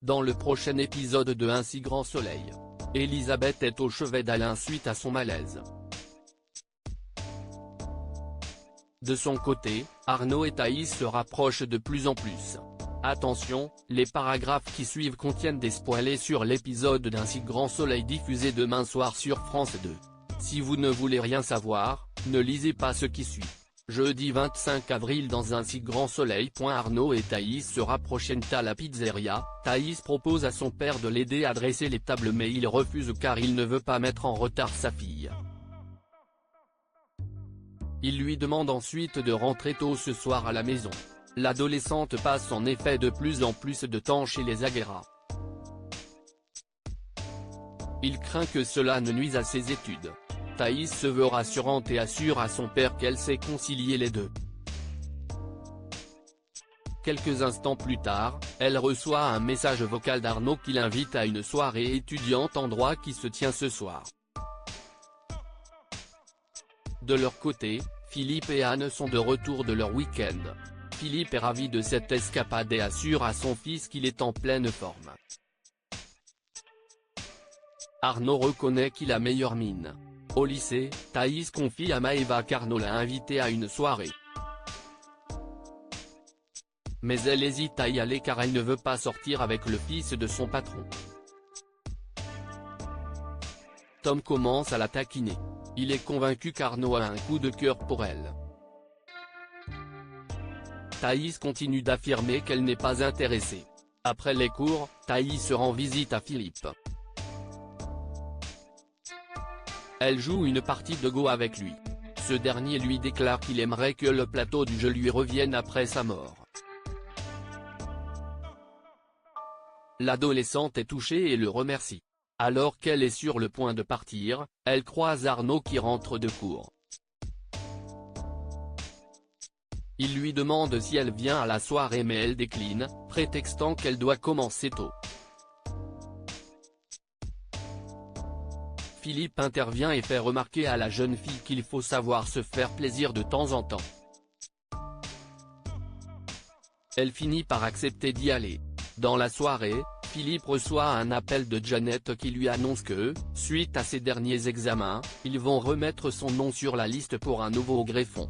Dans le prochain épisode de Un si grand soleil, Elisabeth est au chevet d'Alain suite à son malaise. De son côté, Arnaud et Thaïs se rapprochent de plus en plus. Attention, les paragraphes qui suivent contiennent des spoilers sur l'épisode d'Un si grand soleil diffusé demain soir sur France 2. Si vous ne voulez rien savoir, ne lisez pas ce qui suit. Jeudi 25 avril dans Un si grand soleil. Arnaud et Thaïs se rapprochent à la pizzeria. Thaïs propose à son père de l'aider à dresser les tables mais il refuse car il ne veut pas mettre en retard sa fille. Il lui demande ensuite de rentrer tôt ce soir à la maison. L'adolescente passe en effet de plus en plus de temps chez les Aguera. Il craint que cela ne nuise à ses études. Thaïs se veut rassurante et assure à son père qu'elle sait concilier les deux. Quelques instants plus tard, elle reçoit un message vocal d'Arnaud qui l'invite à une soirée étudiante en droit qui se tient ce soir. De leur côté, Philippe et Anne sont de retour de leur week-end. Philippe est ravi de cette escapade et assure à son fils qu'il est en pleine forme. Arnaud reconnaît qu'il a meilleure mine. Au lycée, Thaïs confie à Maëva qu'Arnaud l'a invitée à une soirée. Mais elle hésite à y aller car elle ne veut pas sortir avec le fils de son patron. Tom commence à la taquiner. Il est convaincu qu'Arnaud a un coup de cœur pour elle. Thaïs continue d'affirmer qu'elle n'est pas intéressée. Après les cours, Thaïs rend visite à Philippe. Elle joue une partie de Go avec lui. Ce dernier lui déclare qu'il aimerait que le plateau du jeu lui revienne après sa mort. L'adolescente est touchée et le remercie. Alors qu'elle est sur le point de partir, elle croise Arnaud qui rentre de cours. Il lui demande si elle vient à la soirée mais elle décline, prétextant qu'elle doit commencer tôt. Philippe intervient et fait remarquer à la jeune fille qu'il faut savoir se faire plaisir de temps en temps. Elle finit par accepter d'y aller. Dans la soirée, Philippe reçoit un appel de Janet qui lui annonce que, suite à ses derniers examens, ils vont remettre son nom sur la liste pour un nouveau greffon.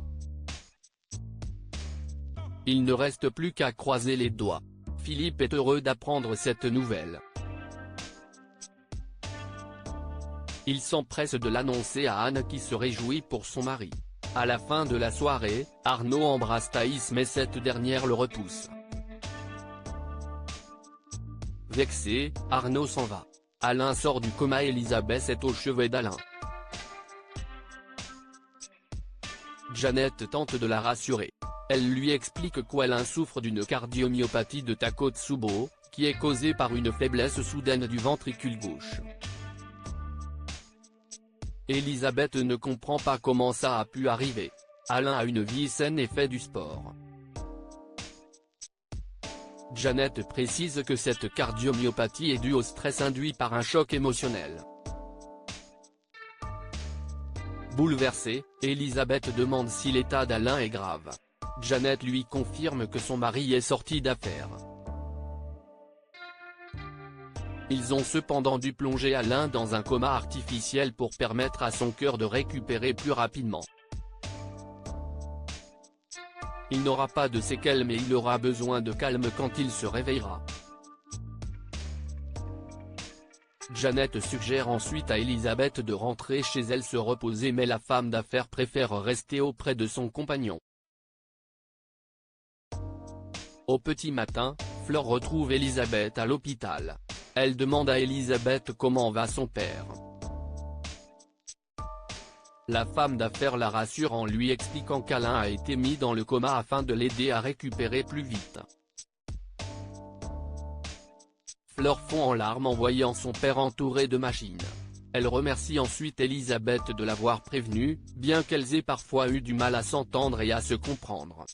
Il ne reste plus qu'à croiser les doigts. Philippe est heureux d'apprendre cette nouvelle. Il s'empresse de l'annoncer à Anne qui se réjouit pour son mari. À la fin de la soirée, Arnaud embrasse Thaïs mais cette dernière le repousse. Vexé, Arnaud s'en va. Alain sort du coma. Elisabeth est au chevet d'Alain. Janet tente de la rassurer. Elle lui explique qu'Alain souffre d'une cardiomyopathie de Takotsubo, qui est causée par une faiblesse soudaine du ventricule gauche. Elisabeth ne comprend pas comment ça a pu arriver. Alain a une vie saine et fait du sport. Janet précise que cette cardiomyopathie est due au stress induit par un choc émotionnel. Bouleversée, Elisabeth demande si l'état d'Alain est grave. Janet lui confirme que son mari est sorti d'affaires. Ils ont cependant dû plonger Alain dans un coma artificiel pour permettre à son cœur de récupérer plus rapidement. Il n'aura pas de séquelles mais il aura besoin de calme quand il se réveillera. Janet suggère ensuite à Elisabeth de rentrer chez elle se reposer mais la femme d'affaires préfère rester auprès de son compagnon. Au petit matin, Fleur retrouve Elisabeth à l'hôpital. Elle demande à Elisabeth comment va son père. La femme d'affaires la rassure en lui expliquant qu'Alain a été mis dans le coma afin de l'aider à récupérer plus vite. Fleur fond en larmes en voyant son père entouré de machines. Elle remercie ensuite Elisabeth de l'avoir prévenue, bien qu'elles aient parfois eu du mal à s'entendre et à se comprendre.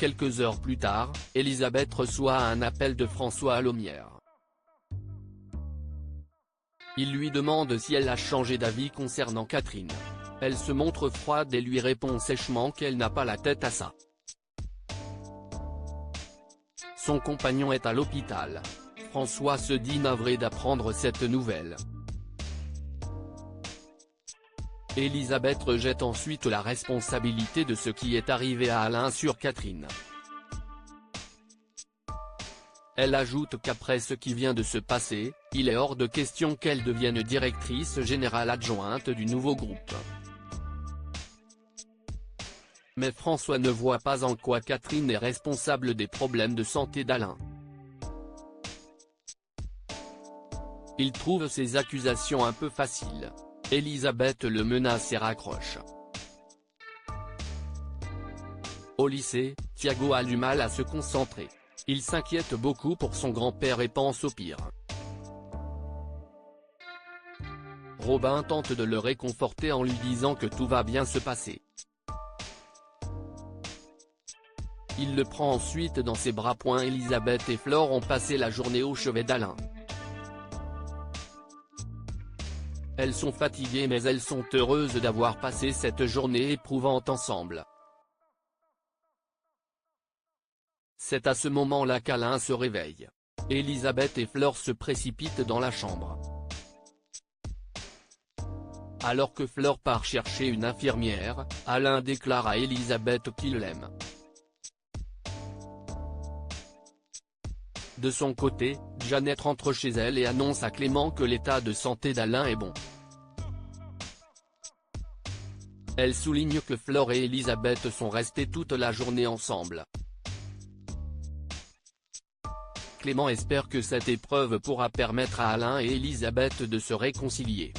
Quelques heures plus tard, Elisabeth reçoit un appel de François Alomière. Il lui demande si elle a changé d'avis concernant Catherine. Elle se montre froide et lui répond sèchement qu'elle n'a pas la tête à ça. Son compagnon est à l'hôpital. François se dit navré d'apprendre cette nouvelle. Elisabeth rejette ensuite la responsabilité de ce qui est arrivé à Alain sur Catherine. Elle ajoute qu'après ce qui vient de se passer, il est hors de question qu'elle devienne directrice générale adjointe du nouveau groupe. Mais François ne voit pas en quoi Catherine est responsable des problèmes de santé d'Alain. Il trouve ces accusations un peu faciles. Elisabeth le menace et raccroche. Au lycée, Thiago a du mal à se concentrer. Il s'inquiète beaucoup pour son grand-père et pense au pire. Robin tente de le réconforter en lui disant que tout va bien se passer. Il le prend ensuite dans ses bras. Elisabeth et Flore ont passé la journée au chevet d'Alain. Elles sont fatiguées mais elles sont heureuses d'avoir passé cette journée éprouvante ensemble. C'est à ce moment-là qu'Alain se réveille. Elisabeth et Flore se précipitent dans la chambre. Alors que Flore part chercher une infirmière, Alain déclare à Elisabeth qu'il l'aime. De son côté, Jeannette rentre chez elle et annonce à Clément que l'état de santé d'Alain est bon. Elle souligne que Flore et Elisabeth sont restées toute la journée ensemble. Clément espère que cette épreuve pourra permettre à Alain et Elisabeth de se réconcilier.